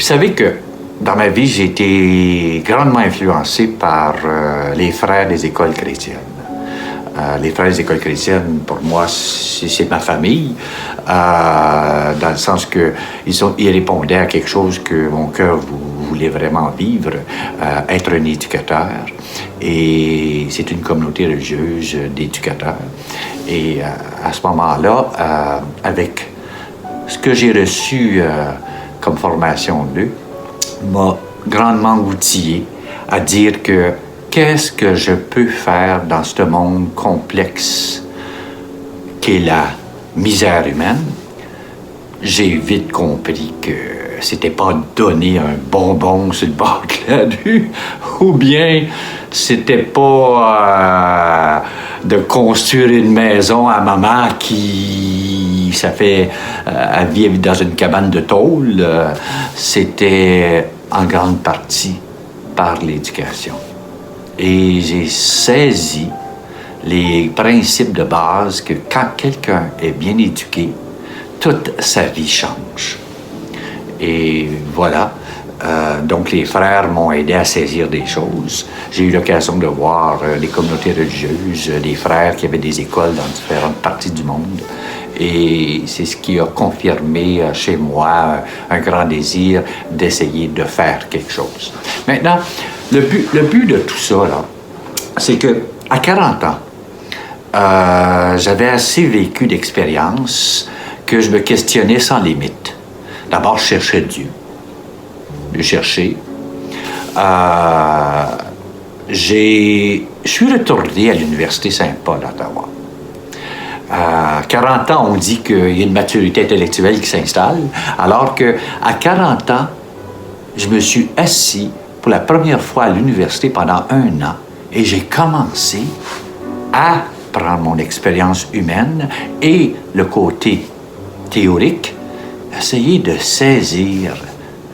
Vous savez que dans ma vie, j'ai été grandement influencé par les frères des écoles chrétiennes. Les frères des écoles chrétiennes, pour moi, c'est ma famille, dans le sens que ils répondaient à quelque chose que mon cœur voulait vraiment vivre, être un éducateur. Et c'est une communauté religieuse d'éducateurs. Et à ce moment-là, avec ce que j'ai reçu comme formation d'eux, m'a grandement outillé à dire que qu'est-ce que je peux faire dans ce monde complexe qu'est la misère humaine. J'ai vite compris que c'était pas donner un bonbon sur le bord de la rue, ou bien c'était pas de construire une maison à maman qui, elle vit dans une cabane de tôle. C'était en grande partie par l'éducation. Et j'ai saisi les principes de base que quand quelqu'un est bien éduqué, toute sa vie change. Et voilà. Donc, les frères m'ont aidé à saisir des choses. J'ai eu l'occasion de voir des communautés religieuses, des frères qui avaient des écoles dans différentes parties du monde. Et c'est ce qui a confirmé chez moi un grand désir d'essayer de faire quelque chose. Maintenant, le but de tout ça, là, c'est que à 40 ans, j'avais assez vécu d'expérience que je me questionnais sans limite. D'abord, je cherchais Dieu. De chercher. Je suis retourné à l'Université Saint-Paul à Ottawa. À 40 ans, on dit qu'il y a une maturité intellectuelle qui s'installe, alors qu'à 40 ans, je me suis assis pour la première fois à l'université pendant 1 an et j'ai commencé à prendre mon expérience humaine et le côté théorique, essayer de saisir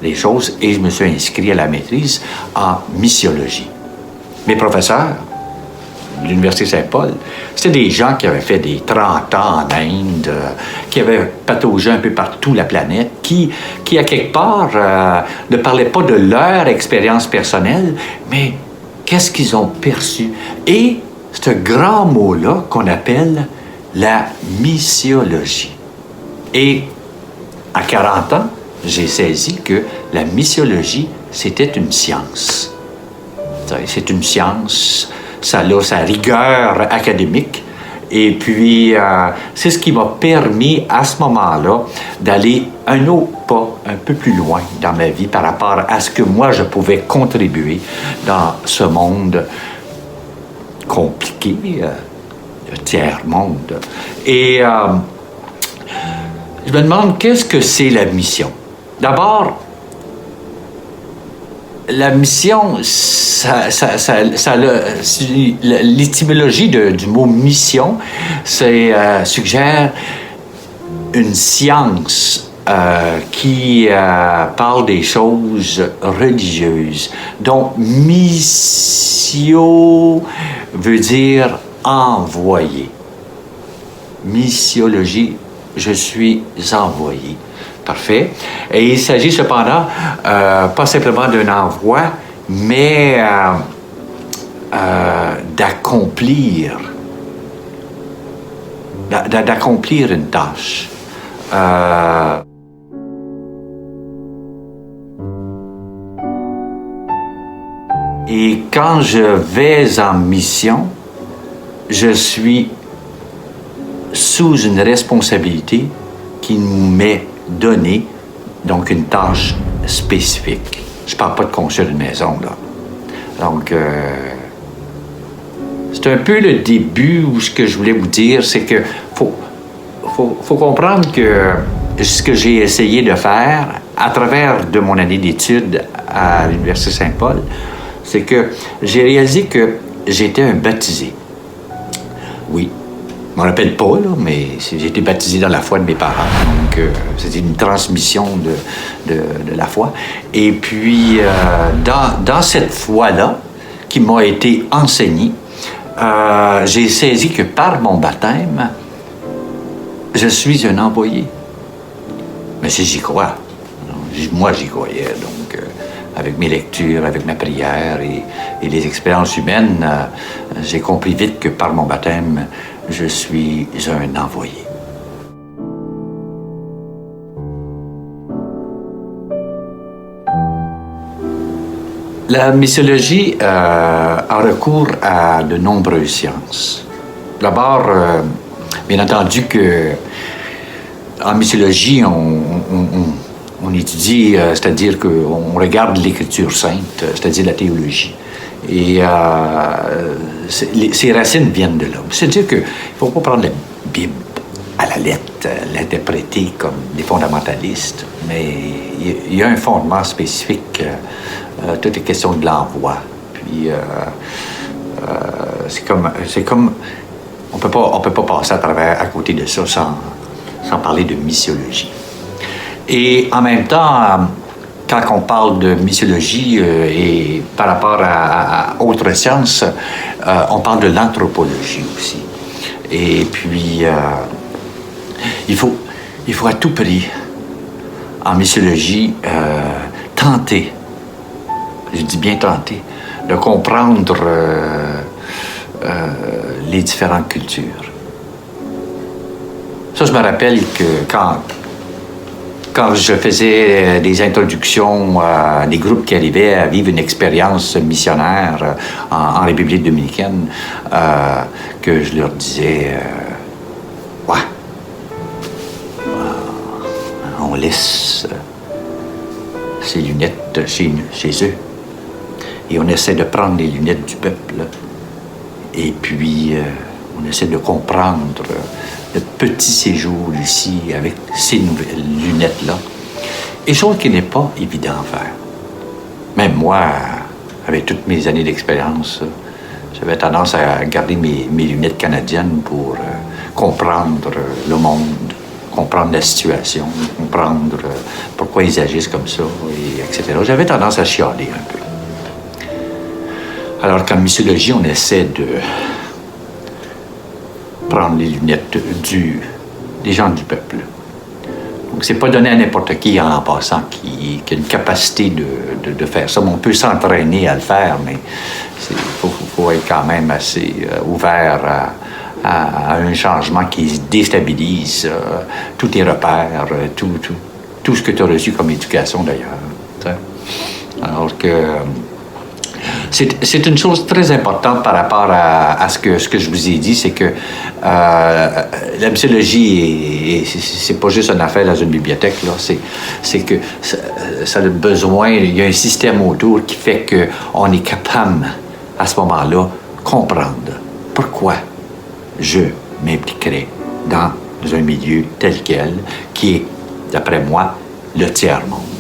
les choses, et je me suis inscrit à la maîtrise en missiologie. Mes professeurs de l'Université Saint-Paul, c'était des gens qui avaient fait des 30 ans en Inde, qui avaient pataugé un peu partout la planète, qui à quelque part, ne parlaient pas de leur expérience personnelle, mais qu'est-ce qu'ils ont perçu. Et ce grand mot-là qu'on appelle la missiologie. Et à 40 ans, j'ai saisi que la missiologie, c'était une science. C'est une science, ça a sa rigueur académique. Et puis, c'est ce qui m'a permis, à ce moment-là, d'aller un autre pas, un peu plus loin dans ma vie par rapport à ce que moi, je pouvais contribuer dans ce monde compliqué, le tiers-monde. Et je me demande, qu'est-ce que c'est la mission? D'abord, la mission, l'étymologie du mot mission, suggère une science qui parle des choses religieuses. Donc, missio veut dire envoyé. Missiologie, je suis envoyé. Parfait. Et il s'agit cependant pas simplement d'un envoi, mais d'accomplir une tâche. Et quand je vais en mission, je suis sous une responsabilité qui m'est donnée, donc une tâche spécifique. Je ne parle pas de construire une maison, là. Donc, c'est un peu le début où ce que je voulais vous dire, c'est que faut comprendre que ce que j'ai essayé de faire à travers de mon année d'études à l'Université Saint-Paul, c'est que j'ai réalisé que j'étais un baptisé. Oui. Je ne me rappelle pas, là, mais j'ai été baptisé dans la foi de mes parents. Donc, c'était une transmission de la foi. Et puis, dans cette foi-là, qui m'a été enseignée, j'ai saisi que par mon baptême, je suis un envoyé. Mais si j'y crois. moi, j'y croyais. Donc, avec mes lectures, avec ma prière et les expériences humaines, j'ai compris vite que par mon baptême, je suis un envoyé. La missiologie a recours à de nombreuses sciences. D'abord, bien entendu que en missiologie, on étudie, c'est-à-dire qu'on regarde l'écriture sainte, c'est-à-dire la théologie. Et ses racines viennent de là. C'est-à-dire qu'il ne faut pas prendre la Bible à la lettre, l'interpréter comme des fondamentalistes, mais il y a un fondement spécifique. Toutes les questions de l'envoi. Puis, c'est comme on peut pas passer à côté de ça sans parler de missiologie. Et en même temps, quand on parle de missiologie et par rapport à autres sciences, on parle de l'anthropologie aussi. Et puis, il faut à tout prix, en missiologie, tenter, je dis bien tenter, de comprendre les différentes cultures. Ça, je me rappelle que quand je faisais des introductions à des groupes qui arrivaient à vivre une expérience missionnaire en République dominicaine, que je leur disais, ouais, on laisse ces lunettes chez eux et on essaie de prendre les lunettes du peuple et puis on essaie de comprendre le petit séjour ici avec ces nouvelles lunettes-là. Et chose qui n'est pas évident à faire. Même moi, avec toutes mes années d'expérience, j'avais tendance à garder mes lunettes canadiennes pour comprendre le monde, comprendre la situation, comprendre pourquoi ils agissent comme ça, et etc. J'avais tendance à chialer un peu. Alors qu'en missiologie, on essaie de prendre les lunettes des gens du peuple. Donc, c'est pas donné à n'importe qui en passant qui a une capacité de faire ça. Mais on peut s'entraîner à le faire, mais il faut être quand même assez ouvert à un changement qui déstabilise tous tes repères, tout ce que tu as reçu comme éducation d'ailleurs. Alors que c'est une chose très importante par rapport à ce que je vous ai dit, c'est que la missiologie, c'est pas juste une affaire dans une bibliothèque, là, c'est que ça a besoin, il y a un système autour qui fait qu'on est capable, à ce moment-là, comprendre pourquoi je m'impliquerai dans un milieu tel quel, qui est, d'après moi, le tiers-monde.